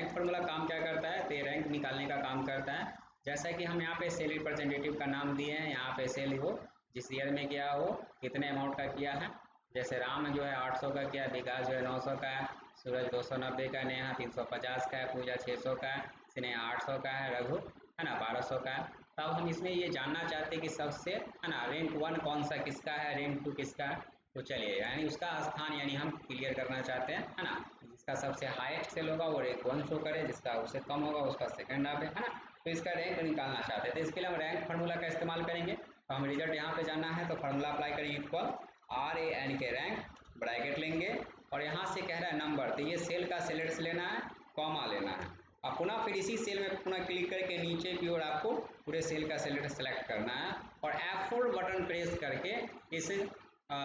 Rank formula काम क्या करता है, तो ये रैंक निकालने का काम करता है। जैसा कि हम यहाँ पे सेल रिप्रेजेंटेटिव का नाम दिए हैं, यहाँ पे सेल हो जिस ईयर में किया हो, कितने अमाउंट का किया है। जैसे राम जो है 800 का किया, विकास जो है 900 का है, सूरज 290 का, नेहा 350 का है, पूजा 600 का है, स्नेहा 800 का है, रघु है ना 1200 का है। तब हम इसमें ये जानना चाहते हैं कि सबसे है ना रैंक 1 कौन सा किसका है, रैंक 2 किसका है। तो चलिए यानी उसका स्थान यानी हम क्लियर करना चाहते हैं, है ना। जिसका सबसे हाईएस्ट सेल होगा वो रैंक 1 शो करे, जिसका उससे कम होगा उसका सेकंड आप है ना। तो इसका रैंक निकालना चाहते हैं, तो इसके लिए हम रैंक फार्मूला का इस्तेमाल करेंगे। तो हम रिजल्ट यहाँ पे जानना है तो फार्मूला अप्लाई करेंगे, इक्वल RAN के रैंक ब्रैकेट लेंगे और यहाँ से कह रहा है नंबर, तो ये सेल का सेलेक्ट लेना है, कॉमा लेना है और पुनः फिर इसी सेल में पुनः क्लिक करके नीचे की ओर आपको पूरे सेल का सेलेक्ट करना है और F4 बटन प्रेस करके इस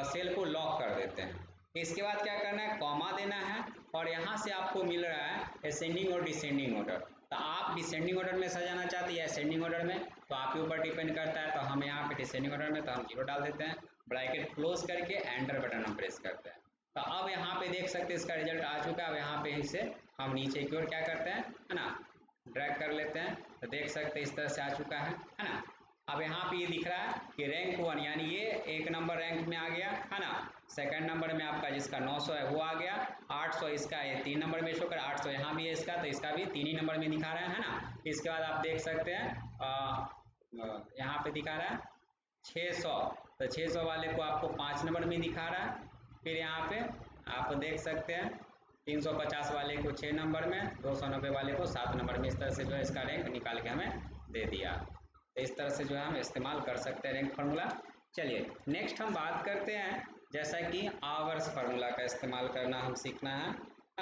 सेल को लॉक कर देते हैं। इसके बाद क्या करना है, कॉमा देना है और यहाँ से आपको मिल रहा है असेंडिंग और डिसेंडिंग ऑर्डर। तो आप डिसेंडिंग ऑर्डर में सजाना चाहते हैं या असेंडिंग ऑर्डर में, तो आपके ऊपर डिपेंड करता है। तो हम यहाँ पे डिसेंडिंग ऑर्डर में तो हम 0 डाल देते हैं, ब्रैकेट क्लोज करके एंटर बटन हम प्रेस करते हैं। तो अब यहाँ पे देख सकते हैं इसका रिजल्ट आ चुका है। अब यहाँ पे इसे हम नीचे की ओर क्या करते हैं, है ना, ड्रैग कर लेते हैं। तो देख सकते हैं इस तरह से आ चुका है ना। अब यहाँ पे ये दिख रहा है कि रैंक 1 यानी ये 1 नंबर रैंक में आ गया, है ना। सेकंड नंबर में आपका जिसका 900 है वो आ गया, 800 इसका ये 3 नंबर में शो कर, 800 यहाँ भी है इसका, तो इसका भी 3 ही नंबर में दिखा रहा है ना। इसके बाद आप देख सकते हैं यहाँ पे दिखा रहा है 600, तो 600 वाले को आपको 5 नंबर में दिखा रहा है। फिर यहाँ पे आप देख सकते हैं 350 वाले को 6 नंबर में, 290 वाले को 7 नंबर में। इस तरह से जो है इसका रैंक निकाल के हमें दे दिया। तो इस तरह से जो है हम इस्तेमाल कर सकते हैं रैंक फार्मूला। चलिए नेक्स्ट हम बात करते हैं जैसा कि आवर्स फार्मूला का इस्तेमाल करना हम सीखना है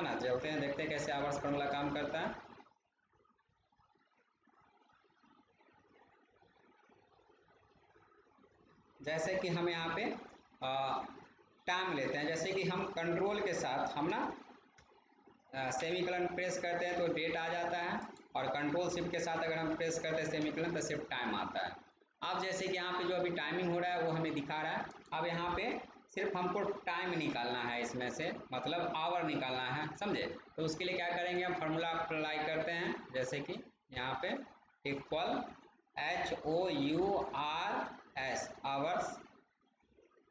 ना। चलते हैं देखते हैं कैसे आवर्स फार्मूला काम करता है। जैसे कि हम यहाँ पे टाइम लेते हैं, जैसे कि हम कंट्रोल के साथ हम ना सेमीकोलन प्रेस करते हैं तो डेट आ जाता है और कंट्रोल शिफ्ट के साथ अगर हम प्रेस करते हैं सेमीकोलन तो सिर्फ टाइम आता है। अब जैसे कि यहाँ पे जो अभी टाइमिंग हो रहा है वो हमें दिखा रहा है। अब यहाँ पे सिर्फ हमको टाइम निकालना है, इसमें से मतलब आवर निकालना है, समझे। तो उसके लिए क्या करेंगे, हम फार्मूला अप्लाई करते हैं। जैसे कि यहाँ पे equal HOURS hours,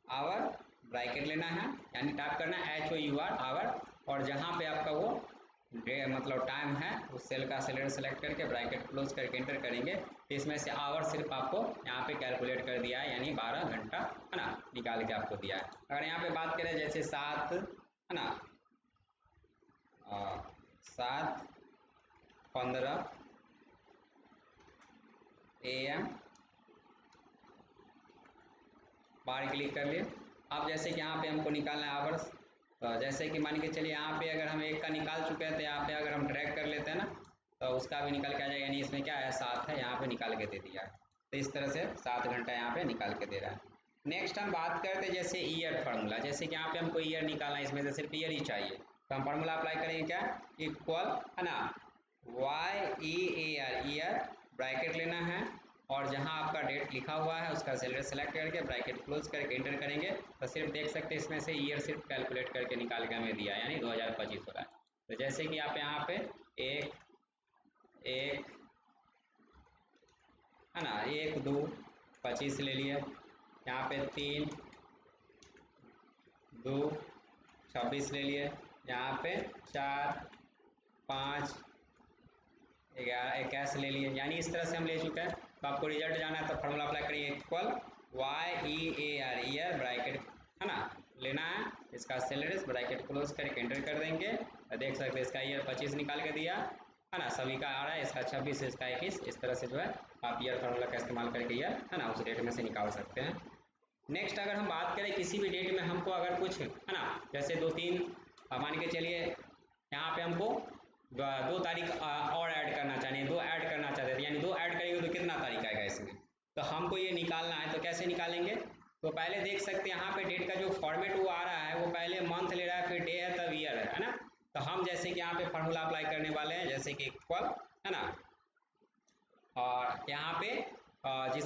our bracket लेना है यानी टाइप करना है HOUR आवर और जहाँ पे आपका वो मतलब टाइम है उस सेल का सेलेक्ट करके ब्रैकेट क्लोज करके एंटर करेंगे। तो इसमें से आवर सिर्फ आपको यहाँ पे कैलकुलेट कर दिया है यानी 12 घंटा है ना, निकाल के आपको दिया है। अगर यहाँ पे बात करें जैसे 7 है ना 7:15 AM बाहर क्लिक कर लिए। अब जैसे कि यहाँ पे हमको निकालना है आवर्स, तो जैसे कि मान के चलिए यहाँ पे अगर हम 1 का निकाल चुके हैं तो यहाँ पे अगर हम ड्रैग कर लेते हैं ना तो उसका भी निकाल के आ जाएगा, यानी इसमें क्या है 7 है, यहाँ पे निकाल के दे दिया। तो इस तरह से 7 घंटा यहाँ पे निकाल के दे रहा है। नेक्स्ट हम बात करते हैं जैसे ईयर फार्मूला, जैसे कि यहाँ पे हमको ईयर निकालना है, इसमें से सिर्फ ईयर ही चाहिए। तो हम फार्मूला अप्लाई करेंगे क्या, इक्वल है ना YEAR ईयर ब्रैकेट लेना है और जहां आपका डेट लिखा हुआ है उसका सेलेक्ट करके ब्रैकेट क्लोज करके एंटर करेंगे। तो सिर्फ देख सकते हैं इसमें से ईयर सिर्फ कैलकुलेट करके निकाल के हमें दिया यानी 2025 हो रहा है। तो जैसे कि आप यहाँ पे एक है ना 1 2 25 ले लिए, यहाँ पे 3 2 26 ले लिए, यहाँ पे 4 5 21 ले लिए, यानी इस तरह से हम ले चुके हैं। तो आपको रिजल्ट जाना है तो फार्मूला अप्लाई करिए इक्वल YEAR ईयर ब्रैकेट है ना लेना है, इसका सेलेरिस ब्रैकेट क्लोज करके एंटर कर देंगे। तो देख सकते हैं इसका ईयर 25 निकाल के दिया है ना, सभी का आ रहा है, इसका 26 इसका 21। इस तरह से जो है आप ईयर फार्मूला का इस्तेमाल करके ईयर है ना उस डेट में से निकाल सकते हैं। नेक्स्ट अगर हम बात करें किसी भी डेट में हमको अगर कुछ है ना जैसे 2-3 मान के चलिए यहाँ पे हमको 2 तारीख और ऐड करना चाहिए, 2 ऐड करना चाहते थे यानी 2 ऐड करेंगे तो कितना तारीख आएगा इसमें। तो हमको ये निकालना है तो कैसे निकालेंगे, तो पहले देख सकते हैं यहाँ पे डेट का जो फॉर्मेट वो आ रहा है वो पहले मंथ ले रहा है फिर डे है तब ईयर है ना। तो हम जैसे कि यहाँ पे फार्मूला अप्लाई करने वाले हैं जैसे कि इक्वल है ना और यहाँ पे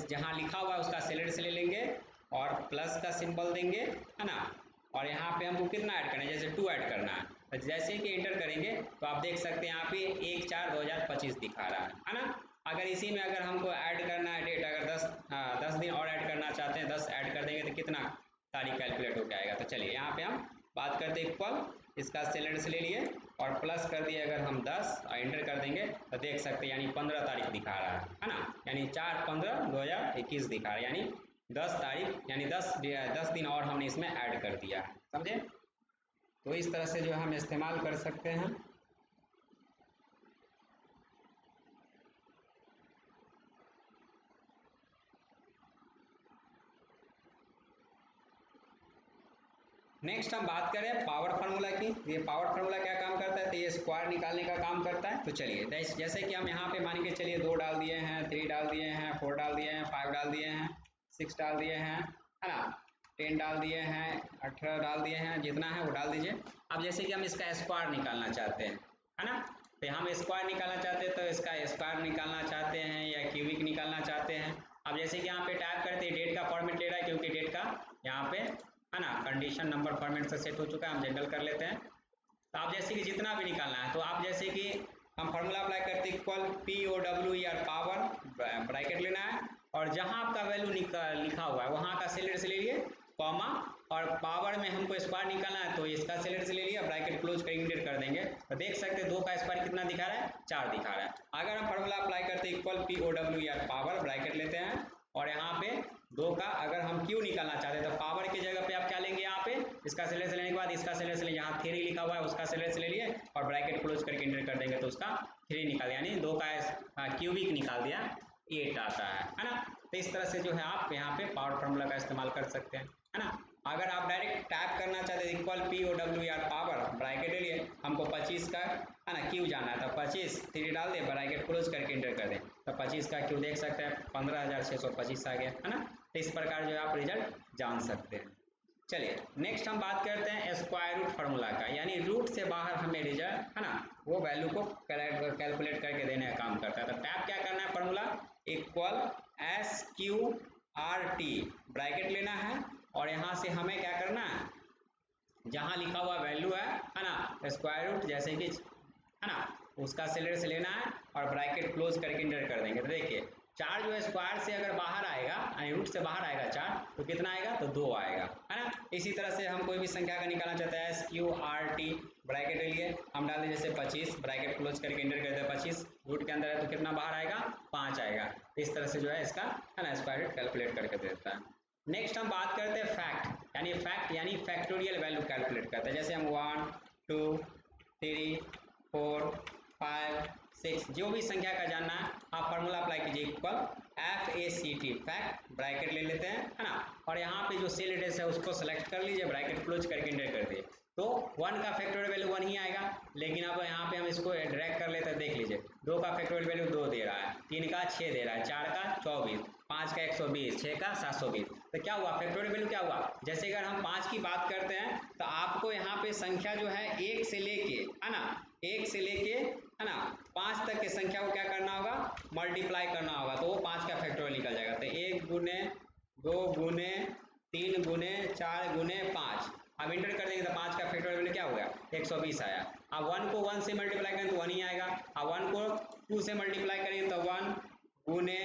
जहाँ लिखा हुआ है उसका सेलेक्ट से ले लेंगे और प्लस का सिंबल देंगे है ना और यहाँ पे हमको कितना ऐड करना है, जैसे 2 ऐड करना है तो जैसे कि इंटर करेंगे तो आप देख सकते हैं यहाँ पे 1/4/2025 दिखा रहा है ना। अगर इसी में अगर हमको ऐड करना है डेट, अगर 10 दिन और ऐड करना चाहते हैं, 10 ऐड कर देंगे तो कितना तारीख कैलकुलेट होकर आएगा। तो चलिए यहाँ पे हम बात करते हैं इक्वल, इसका सिलेंडर से ले लिए और प्लस कर दिए अगर हम 10 और इंटर कर देंगे तो देख सकते हैं यानी 15 तारीख दिखा रहा है ना, यानी 4/15/2021 दिखा रहा है, यानी 10 तारीख यानी 10 दिन और हमने इसमें ऐड कर दिया है, समझे। तो इस तरह से जो हम इस्तेमाल कर सकते हैं। नेक्स्ट हम बात करें पावर फार्मूला की। ये पावर फार्मूला क्या काम करता है, तो ये स्क्वायर निकालने का काम करता है। तो चलिए जैसे कि हम यहाँ पे मान के चलिए 2 डाल दिए हैं, 3 डाल दिए हैं, 4 डाल दिए हैं, 5 डाल दिए हैं, 6 डाल दिए हैं, है ना, 10 डाल दिए हैं, 18 डाल दिए हैं, जितना है वो डाल दीजिए। अब जैसे कि हम इसका स्क्वायर निकालना चाहते हैं, है ना, तो हम स्क्वायर निकालना चाहते हैं, तो इसका स्क्वायर निकालना चाहते हैं या क्यूबिक निकालना चाहते हैं। अब जैसे कि यहाँ पे टाइप करते हैं, डेट का फॉर्मेट ले रहा है क्योंकि डेट का यहाँ पे, है ना, कंडीशन नंबर फॉर्मेट से सेट हो चुका है, हम जनरल कर लेते हैं। तो आप जैसे कि जितना भी निकालना है, तो आप जैसे कि हम फार्मूला अप्लाई करते हैं इक्वल POW या पावर ब्रैकेट लेना है और जहां आपका वैल्यू लिखा हुआ है वहां का सेलेड से ले लिए कॉमा, और पावर में हमको स्क्वायर निकालना है तो इसका सेलेड से ले लिया, ब्रैकेट क्लोज कर इंटर कर देंगे तो देख सकते हैं 2 का स्क्वायर कितना दिखा रहा है, 4 दिखा रहा है। अगर हम फार्मूला अप्लाई करते हैं इक्वल POW या पावर ब्रैकेट लेते हैं और यहाँ पे 2 का अगर हम क्यू निकालना चाहते हैं तो पावर की जगह पे आप क्या लेंगे, यहाँ पे इसका सेलेड से लेने के बाद इसका सेलेड से ले, यहाँ 3 लिखा हुआ है उसका सेलेड से ले लिए और ब्रैकेट क्लोज करके इंटर कर देंगे तो उसका 3 निकाल, यानी 2 का क्यूबिक निकाल दिया, 8 आता है ना। तो इस तरह से जो है आप यहाँ पे पावर फार्मूला का इस्तेमाल कर सकते हैं, है ना। अगर आप डायरेक्ट टाइप करना चाहते हैं इक्वल POW या पावर ब्रैकेट ले लिए, हमको 25 का, है ना, क्यू जाना है तो 25 3 डाल दे, ब्रैकेट क्लोज करके इंटर कर दें तो 25 का क्यू देख सकते हैं 15,625 आ गया, है ना। तो इस प्रकार जो है आप रिजल्ट जान सकते हैं। चलिए नेक्स्ट हम बात करते हैं स्क्वायर रूट फार्मूला का, यानी रूट से बाहर हमें रिजल्ट, है ना, वो वैल्यू को कैलकुलेट करके देने का काम करता है। तो टैप क्या करना है, फार्मूला इक्वल SQRT ब्रैकेट लेना है और यहाँ से हमें क्या करना है, जहाँ लिखा हुआ वैल्यू है ना, स्क्वायर रूट जैसे कि, है ना, उसका सेलेड से लेना है और ब्रैकेट क्लोज करके इंटर कर देंगे। तो देखिए 4 जो है स्क्वायर से अगर बाहर आएगा, यानी रूट से बाहर आएगा 4 तो कितना आएगा, तो 2 आएगा, है ना। इसी तरह से हम कोई भी संख्या का निकालना चाहते हैं SQRT ब्रैकेट ले लिए, हम डाल दें जैसे 25, ब्रैकेट क्लोज करके इंटर कर दें 25, रूट के अंदर है तो कितना बाहर आएगा, 5 आएगा। इस तरह से जो है इसका, है ना, स्क्वायर रूट कैलकुलेट करके देता है। नेक्स्ट हम बात करते हैं फैक्ट यानी फैक्टोरियल वैल्यू कैलकुलेट करते हैं। जैसे हम 1 2 3 4 5 6 जो भी संख्या का जानना है आप फार्मूला अप्लाई कीजिए इक्वल FACT फैक्ट ब्रैकेट ले लेते हैं, है ना, और यहाँ पे जो सेल एड्रेस है उसको सेलेक्ट कर लीजिए, ब्रैकेट क्लोज करके इंटर कर दिए तो 1 का फैक्टोरियल वैल्यू 1 ही आएगा। लेकिन अब यहाँ पे हम इसको ड्रैग कर लेते हैं, देख लीजिए 2 का फैक्टोरियल वैल्यू 2 दे रहा है, 3 का 6 दे रहा है, 4 का 24, 5 का 120, 6 का 720। तो क्या हुआ, फैक्टोरियल वैल्यू क्या हुआ, जैसे अगर हम 5 की बात करते हैं तो आपको यहाँ पे संख्या जो है 1 से लेके, है ना, 1 से लेके, है ना, 5 तक की संख्या को क्या करना होगा, मल्टीप्लाई करना होगा तो वो 5 का फैक्टोरियल निकल जाएगा। तो 1 गुने 2 गुने 3 गुने 4 गुने 5, अब इंटर कर देंगे तो 5 का फैक्टोरियल वैल्यू क्या हो गया, 120 आया। अब 1 को 1 से मल्टीप्लाई करें तो 1 ही आएगा, अब 1 को 2 से मल्टीप्लाई करेंगे तो 1 गुने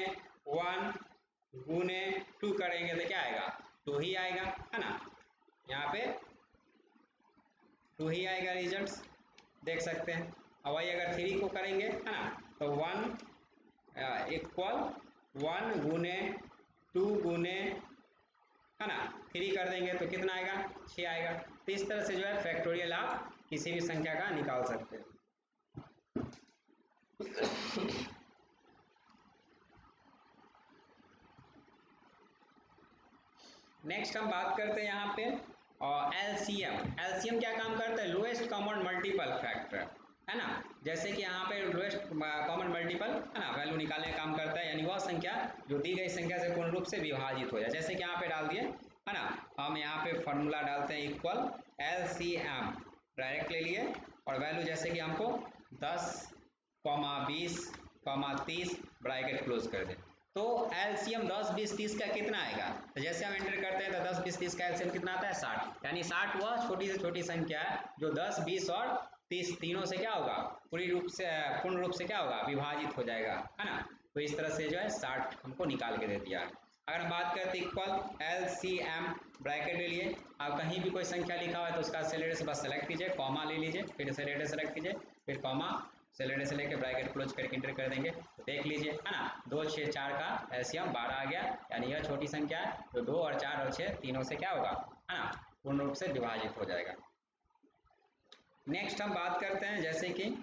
1 गुने 2 करेंगे तो क्या आएगा, 2 ही आएगा, है ना, यहाँ पे 2 ही आएगा रिजल्ट्स, देख सकते हैं। अब वही अगर 3 को करेंगे, है ना, तो 1 इक्वल 1 गुने 2 गुने, है ना, 3 कर देंगे तो कितना आएगा, 6 आएगा। तो इस तरह से जो है फैक्टोरियल आप किसी भी संख्या का निकाल सकते हैं। नेक्स्ट हम बात करते हैं यहाँ पे एलसीएम क्या काम करता है, लोएस्ट कॉमन मल्टीपल फैक्टर, है ना। जैसे कि यहाँ पे लोएस्ट कॉमन मल्टीपल, है ना, वैल्यू निकालने का काम करता है, यानी वह संख्या जो दी गई संख्या से पूर्ण रूप से विभाजित हो जाए। जैसे कि यहाँ पे डाल दिए, है ना, हम यहाँ पे फॉर्मूला डालते हैं इक्वल LCM डायरेक्ट ले लिए और वैल्यू जैसे कि हमको 10, 20, 30 ब्रैकेट क्लोज कर दें तो एलसीएम 10, 20, 30 का कितना आएगा? तो जैसे हम एंटर करते हैं तो 10, 20, 30 का एलसीएम कितना आता है? 60। यानी 60 वह छोटी से छोटी संख्या है जो 10, 20 और 30 तीनों से क्या होगा? पूर्ण रूप से क्या होगा? विभाजित हो जाएगा, है ना। तो इस तरह से जो है 60 हमको निकाल के दे दिया है। अगर हम बात करते हैं इक्वल एलसीएम ब्रैकेट ले लिए, अब कहीं भी कोई संख्या लिखा हुआ है तो उसका सेलेडे से बस सेलेक्ट कीजिए, कॉमा ले लीजिए, फिर सेलेडे सेलेक्ट कीजिए, फिर कॉमा, सेलेडे से लेके ब्रैकेट क्लोज करके इंटर कर देंगे तो देख लीजिए, है ना, 2, 6, 4 का एलसीएम 12 आ गया। यानी यह छोटी संख्या है तो 2 और 4 और 6 तीनों से क्या होगा, है ना, पूर्ण रूप से विभाजित हो जाएगा। नेक्स्ट हम बात करते हैं जैसे कि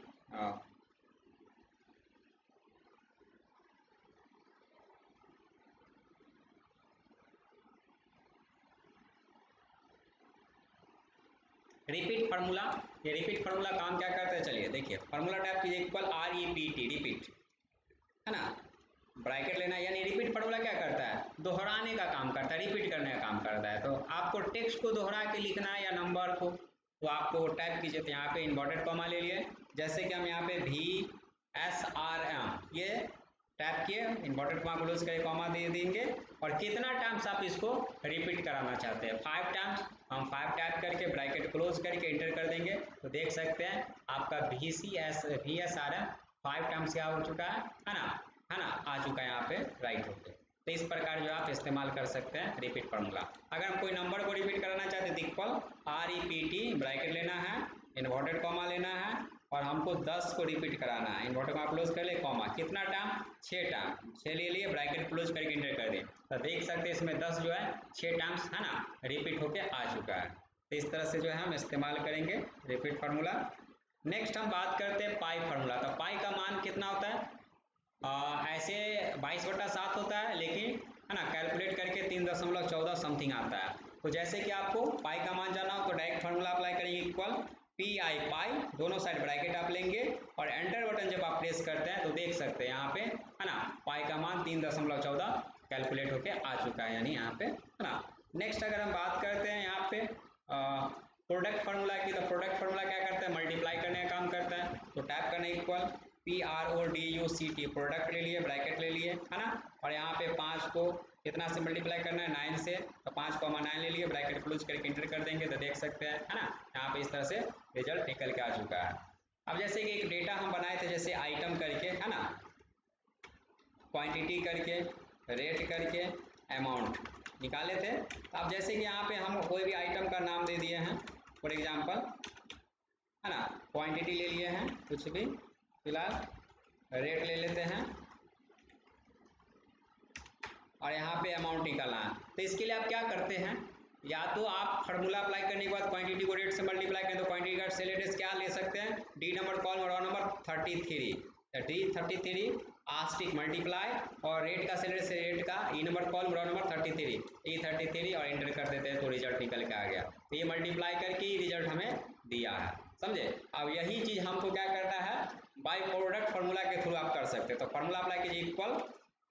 रिपीट फार्मूला। ये रिपीट फार्मूला काम क्या करता है? चलिए देखिए, फार्मूला टाइप कीजिए इक्वल REPT, रिपीट, है ना, ब्रैकेट लेना। यानी रिपीट फार्मूला क्या करता है? दोहराने का काम करता है, रिपीट करने का काम करता है। तो आपको टेक्स्ट को दोहरा के लिखना है या नंबर को, तो आपको टाइप कीजिए, तो यहाँ पे इन्वर्टेड कॉमा ले लिए, जैसे कि हम यहाँ पे VSRM ये टाइप किए, इन्वर्टेड कॉमा क्लोज करके कॉमा दे देंगे, और कितना टाइम्स आप इसको रिपीट कराना चाहते हैं? 5 टाइम्स। हम 5 टाइप करके ब्रैकेट क्लोज करके इंटर कर देंगे तो देख सकते हैं आपका VSRM 5 टाइम्स क्या हो चुका है ना, आ चुका है यहाँ पे राइट होके। तो इस प्रकार जो आप इस्तेमाल कर सकते हैं रिपीट फार्मूला। अगर हम कोई नंबर को रिपीट कराना चाहते हैं तो इक्वल REPT ब्रैकेट लेना है, इन्वर्टेड कॉमा लेना है, और हमको 10 को रिपीट कराना है, इन्वर्टेड कॉमा क्लोज कर ले, कॉमा, कितना टाइम? 6 टाइम, 6 ले लिए, ब्रैकेट क्लोज करके इंटर कर दिए तो देख सकते हैं इसमें 10 जो है 6 टाइम्स, है ना, रिपीट होके आ चुका है। तो इस तरह से जो है हम इस्तेमाल करेंगे रिपीट फार्मूला। नेक्स्ट हम बात करते हैं पाई फार्मूला। तो पाई का मान कितना होता है? ऐसे 22/7 होता है, लेकिन है ना कैलकुलेट करके 3.14 समथिंग आता है। तो जैसे कि आपको पाई का मान जानना हो तो डायरेक्ट फार्मूला अप्लाई करेंगे इक्वल PI, पाई दोनों साइड ब्रैकेट आप लेंगे और एंटर बटन जब आप प्रेस करते हैं तो देख सकते हैं यहाँ पे, है ना, पाई का मान 3.14 कैलकुलेट होके आ चुका है, यानी यहाँ पे, है ना। नेक्स्ट अगर हम बात करते हैं यहाँ पे प्रोडक्ट फार्मूला की, तो प्रोडक्ट फार्मूला क्या करता है? मल्टीप्लाई करने का काम करता है। तो टाइप करना इक्वल PRODUCT, प्रोडक्ट ले लिए, ब्रैकेट ले लिए, है ना, और यहाँ पे 5 को कितना से मल्टीप्लाई करना है? 9 से, तो 5,9 ले लिए, ब्रैकेट क्लोज करके इंटर कर देंगे तो देख सकते हैं, है ना, यहाँ पे इस तरह से रिजल्ट निकल के आ चुका है। अब जैसे कि एक डेटा हम बनाए थे, जैसे आइटम करके, है ना, क्वांटिटी करके, रेट करके, अमाउंट निकाले थे। अब जैसे कि यहाँ पे हम कोई भी आइटम का नाम दे दिए हैं, फॉर एग्जांपल, है ना, क्वांटिटी ले लिए हैं, कुछ भी फिलहाल, रेट ले लेते हैं, और यहाँ पे अमाउंट निकालना है। तो इसके लिए आप क्या करते हैं? या तो आप फार्मूला अप्लाई करने के बाद क्वांटिटी को रेट से मल्टीप्लाई करें तो क्वांटिटी का सेलेडस क्या ले सकते हैं? D नंबर कॉलम और नंबर 33, D33 आस्टिक मल्टीप्लाई, और रेट का सेलेडस से रेट का E नंबर कॉलम और नंबर 33, E33, और एंटर कर देते हैं तो रिजल्ट निकल के आ गया। तो ये मल्टीप्लाई करके ही रिजल्ट हमें दिया है, समझे। अब यही चीज हमको क्या करना है? बाय प्रोडक्ट फार्मूला के थ्रू आप कर सकते हैं। तो फार्मूला अप्लाई कीजिए इक्वल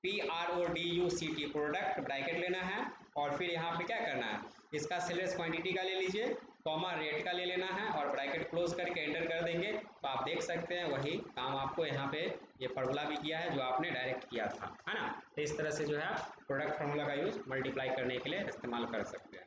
PRODUCT, प्रोडक्ट ब्रैकेट लेना है, और फिर यहाँ पे क्या करना है? इसका सेल्स क्वांटिटी का ले लीजिए, कॉमा रेट का ले लेना है, और ब्रैकेट क्लोज करके एंटर कर देंगे तो आप देख सकते हैं वही काम आपको यहाँ पे ये फार्मूला भी किया है जो आपने डायरेक्ट किया था, है ना। तो इस तरह से जो है प्रोडक्ट फार्मूला का यूज मल्टीप्लाई करने के लिए इस्तेमाल कर सकते हैं।